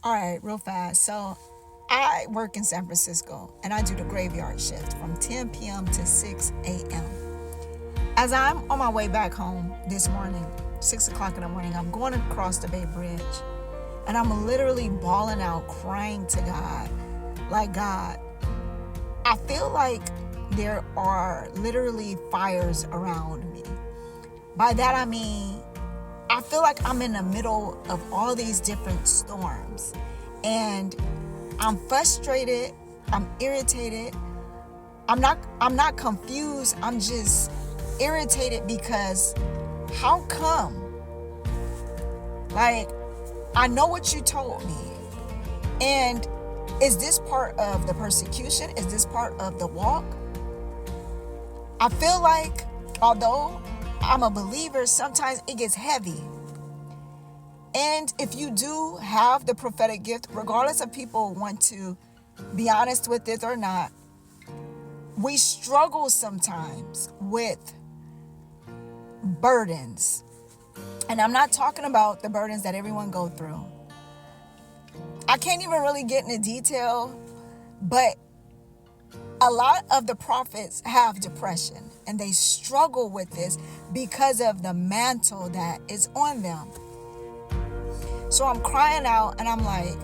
All right, real fast. So I work in San Francisco and I do the graveyard shift from 10 p.m. to 6 a.m. As I'm on my way back home this morning, 6 o'clock in the morning, I'm going across the Bay Bridge and I'm literally bawling out, crying to God. Like, God, I feel like there are literally fires around me. By that I mean, I feel like I'm in the middle of all these different storms. And I'm frustrated, I'm irritated. I'm not confused. I'm just irritated because how come? Like, I know what you told me. And is this part of the persecution? Is this part of the walk? I feel like although I'm a believer, sometimes it gets heavy. And if you do have the prophetic gift, regardless of people want to be honest with it or not, we struggle sometimes with burdens. And I'm not talking about the burdens that everyone go through. I can't even really get into detail, but a lot of the prophets have depression and they struggle with this because of the mantle that is on them. So I'm crying out and I'm like,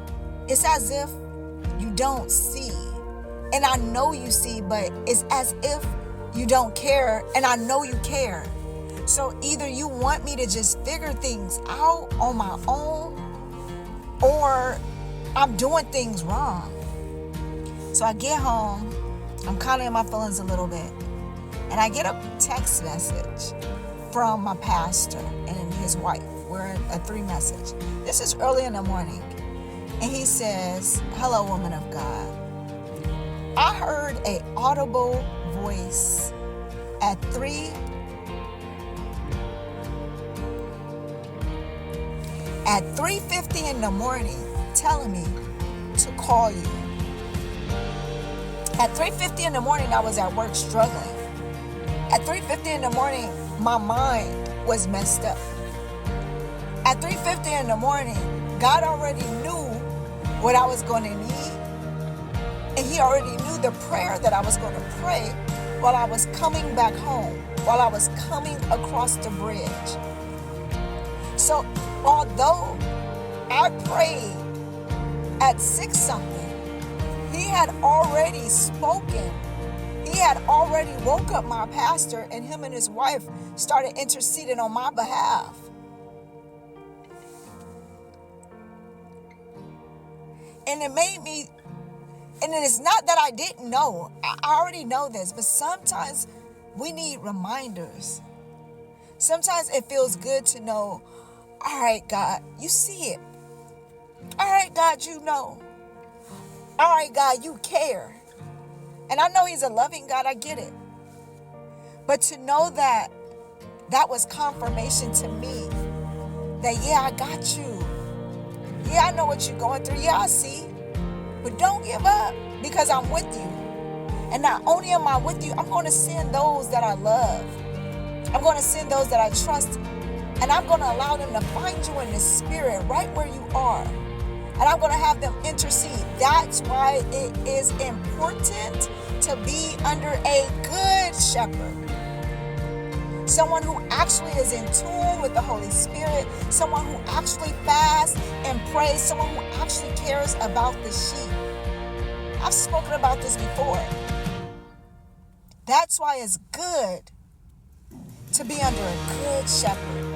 it's as if you don't see. And I know you see, but it's as if you don't care. And I know you care. So either you want me to just figure things out on my own, or I'm doing things wrong. So I get home, I'm kind of in my feelings a little bit, and I get a text message from my pastor and his wife. We're in a 3 message. This is early in the morning. And he says, hello, woman of God. I heard a audible voice at 3:50 in the morning telling me to call you. At 3:50 in the morning, I was at work struggling. At 3:50 in the morning, my mind was messed up. At 3:50 in the morning, God already knew what I was going to need. And he already knew the prayer that I was going to pray while I was coming back home, while I was coming across the bridge. So although I prayed at 6 something, he had already spoken. He had already woke up my pastor, and him and his wife started interceding on my behalf. And it made me, and it is not that I didn't know. I already know this, but sometimes we need reminders. Sometimes it feels good to know, all right, God, you see it. All right, God, you know. All right, God, you care. And I know he's a loving God, I get it. But to know that that was confirmation to me that, yeah, I got you. Yeah, I know what you're going through. Yeah, I see. But don't give up, because I'm with you. And not only am I with you, I'm going to send those that I love. I'm going to send those that I trust. And I'm going to allow them to find you in the spirit right where you are. And I'm going to have them intercede. That's why it is important to be under a good shepherd. Someone who actually is in tune with the Holy Spirit. Someone who actually fasts and prays. Someone who actually cares about the sheep. I've spoken about this before. That's why it's good to be under a good shepherd.